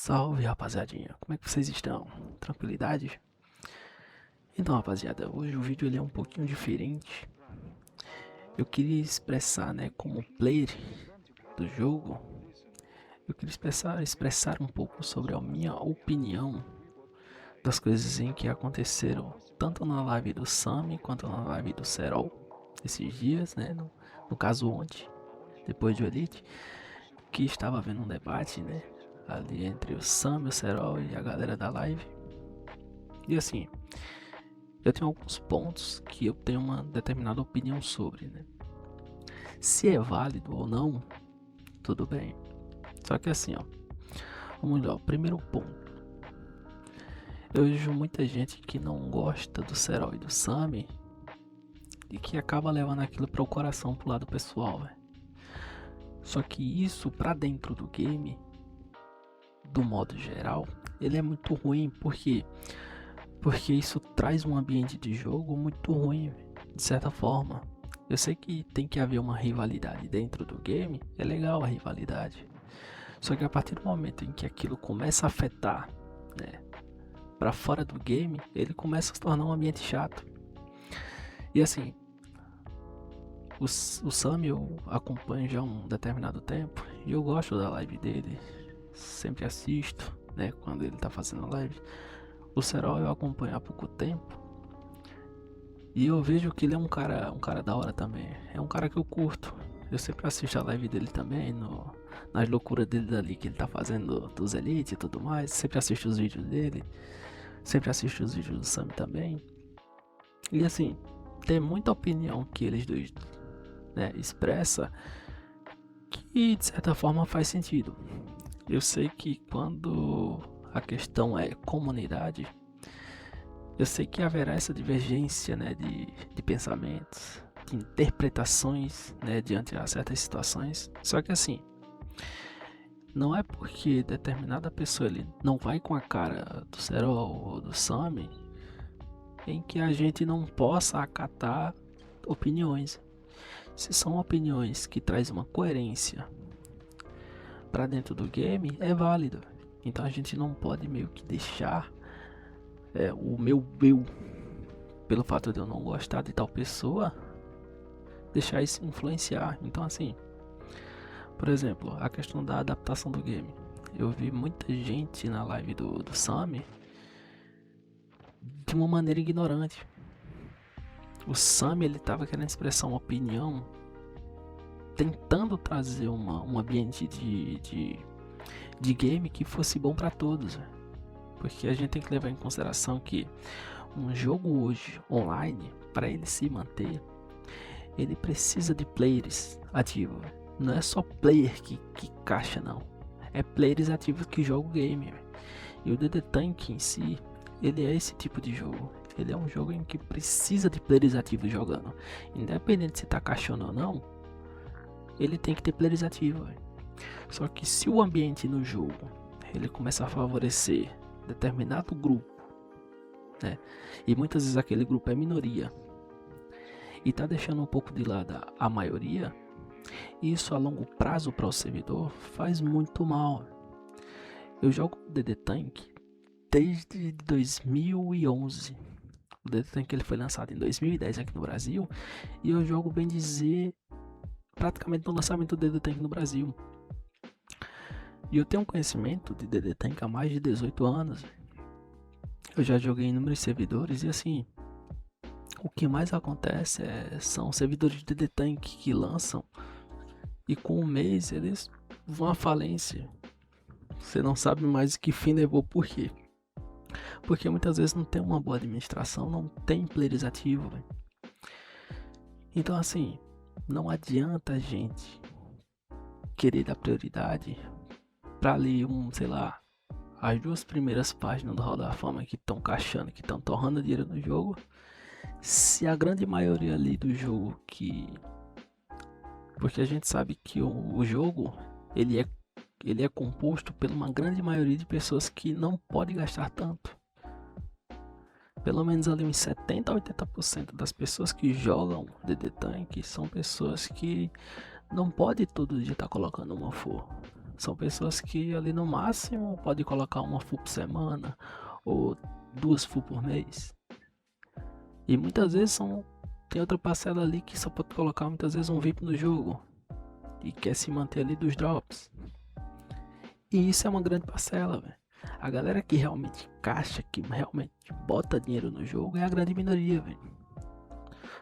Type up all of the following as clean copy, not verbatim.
Salve, rapaziadinha, como é que vocês estão? Tranquilidade? Então, rapaziada, hoje o vídeo ele é um pouquinho diferente. Eu queria expressar, né, como player do jogo, eu queria expressar um pouco sobre a minha opinião das coisas em que aconteceram, tanto na live do Sami quanto na live do Serol, esses dias, né, no caso ontem, depois do Elite, que estava havendo um debate, né, ali entre o Sami, o Serol e a galera da live. E assim, eu tenho alguns pontos que eu tenho uma determinada opinião sobre, né? Se é válido ou não, tudo bem. Só que assim, ó, vamos lá, o primeiro ponto. Eu vejo muita gente que não gosta do Serol e do Sami e que acaba levando aquilo para o coração, pro lado pessoal, véio. Só que isso pra dentro do game, do modo geral, ele é muito ruim, porque isso traz um ambiente de jogo muito ruim, de certa forma. Eu sei que tem que haver uma rivalidade dentro do game, é legal a rivalidade. Só que a partir do momento em que aquilo começa a afetar, né, para fora do game, ele começa a se tornar um ambiente chato. E assim, o Sam eu acompanho já há um determinado tempo e eu gosto da live dele, sempre assisto, né, quando ele tá fazendo live. O Serol eu acompanho há pouco tempo e eu vejo que ele é um cara da hora também. É um cara que eu curto. Eu sempre assisto a live dele também, nas loucuras dele ali que ele tá fazendo dos Elite e tudo mais. Sempre assisto os vídeos dele. Sempre assisto os vídeos do Sam também. E assim, tem muita opinião que eles dois, né, expressa que de certa forma faz sentido. Eu sei que quando a questão é comunidade, eu sei que haverá essa divergência, né, de pensamentos, de interpretações, né, diante a certas situações. Só que assim, não é porque determinada pessoa ele não vai com a cara do Serol ou do Sami em que a gente não possa acatar opiniões. Se são opiniões que trazem uma coerência para dentro do game, é válido. Então a gente não pode meio que deixar o meu eu, pelo fato de eu não gostar de tal pessoa, deixar isso influenciar. Então assim, por exemplo, a questão da adaptação do game. Eu vi muita gente na live do Sami de uma maneira ignorante. O Sami ele tava querendo expressar uma opinião, tentando trazer um ambiente de game que fosse bom para todos. Porque a gente tem que levar em consideração que um jogo hoje online, para ele se manter, ele precisa de players ativos. Não é só player que caixa, não. É players ativos que jogam o game. E o DD Tank em si, ele é esse tipo de jogo. Ele é um jogo em que precisa de players ativos jogando. Independente se tá caixando ou não, ele tem que ter players ativos. Só que se o ambiente no jogo ele começa a favorecer determinado grupo, né, e muitas vezes aquele grupo é minoria e tá deixando um pouco de lado a maioria, isso a longo prazo para o servidor faz muito mal. Eu jogo DD Tank desde 2011. O DD Tank ele foi lançado em 2010 aqui no Brasil e eu jogo, bem dizer, praticamente no lançamento do DD Tank no Brasil. E eu tenho um conhecimento de DD Tank há mais de 18 anos. Eu já joguei em inúmeros servidores e assim, o que mais acontece são servidores de DD Tank que lançam e com um mês eles vão à falência. Você não sabe mais que fim levou, por quê? Porque muitas vezes não tem uma boa administração, não tem players ativos. Então assim, não adianta a gente querer dar prioridade para ali sei lá, as duas primeiras páginas do Hall da Fama que estão caixando, que estão torrando dinheiro no jogo, se a grande maioria ali do jogo porque a gente sabe que o jogo ele é composto por uma grande maioria de pessoas que não podem gastar tanto. Pelo menos ali uns 70 a 80% das pessoas que jogam DD Tank são pessoas que não podem todo dia estar colocando uma for. São pessoas que ali no máximo pode colocar uma full por semana ou 2 full por mês. E muitas vezes tem outra parcela ali que só pode colocar muitas vezes um VIP no jogo e quer se manter ali dos drops. E isso é uma grande parcela, velho. A galera que realmente caixa, que realmente bota dinheiro no jogo é a grande minoria, velho.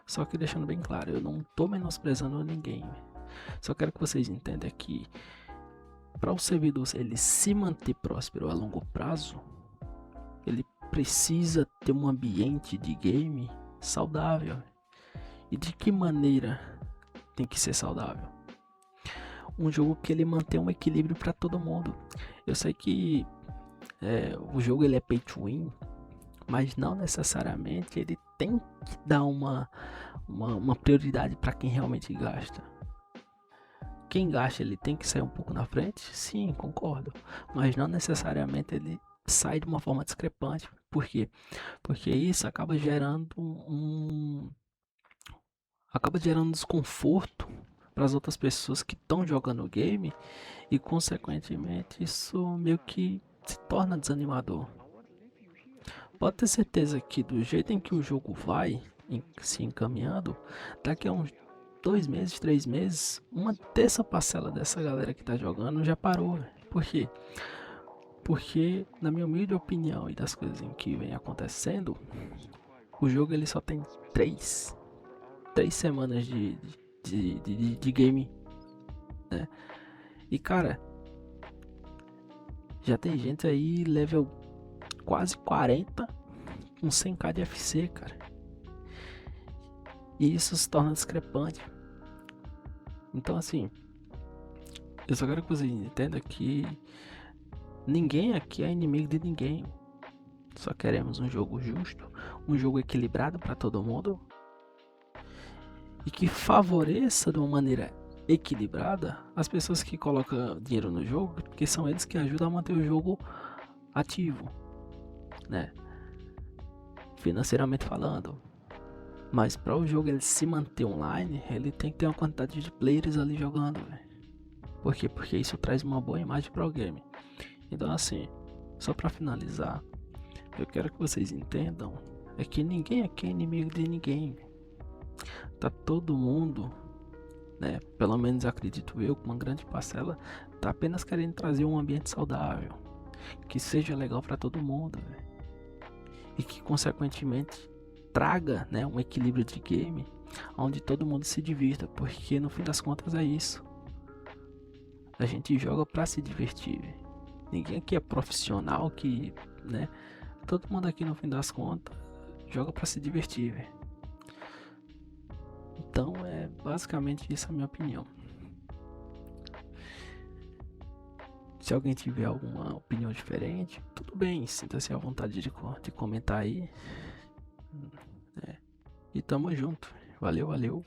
Só que deixando bem claro, eu não tô menosprezando ninguém, véio. Só quero que vocês entendam que para o servidor ele se manter próspero a longo prazo, ele precisa ter um ambiente de game saudável. E de que maneira tem que ser saudável? Um jogo que ele mantém um equilíbrio para todo mundo. Eu sei que o jogo ele é pay to win, mas não necessariamente ele tem que dar uma prioridade para quem realmente gasta. Quem gasta ele tem que sair um pouco na frente? Sim, concordo. Mas não necessariamente ele sai de uma forma discrepante. Por quê? Porque isso acaba gerando desconforto para as outras pessoas que estão jogando o game e consequentemente isso meio que se torna desanimador. Pode ter certeza que do jeito em que o jogo vai se encaminhando, daqui a uns 2 meses, 3 meses, uma terça parcela dessa galera que tá jogando já parou. Por quê? Porque, na minha humilde opinião e das coisas em que vem acontecendo, o jogo ele só tem 3 semanas de game, né? E cara, já tem gente aí level quase 40 com 100k de FC, cara. E isso se torna discrepante. Então assim, eu só quero que vocês entendam que ninguém aqui é inimigo de ninguém. Só queremos um jogo justo, um jogo equilibrado para todo mundo e que favoreça de uma maneira equilibrada as pessoas que colocam dinheiro no jogo, porque são eles que ajudam a manter o jogo ativo, né? Financeiramente falando. Mas para o jogo ele se manter online, ele tem que ter uma quantidade de players ali jogando, véio. Por quê? Porque isso traz uma boa imagem para o game. Então assim, só para finalizar, eu quero que vocês entendam é que ninguém aqui é inimigo de ninguém. Tá todo mundo, né? Pelo menos acredito eu, com uma grande parcela, tá apenas querendo trazer um ambiente saudável, que seja legal para todo mundo, véio. E que consequentemente traga, né, um equilíbrio de game, onde todo mundo se divirta, porque no fim das contas é isso. A gente joga para se divertir. Véio. Ninguém aqui é profissional que, né? Todo mundo aqui no fim das contas joga para se divertir, véio. Então é basicamente isso a minha opinião. Se alguém tiver alguma opinião diferente, tudo bem, sinta-se à vontade de comentar aí. E tamo junto. Valeu, valeu.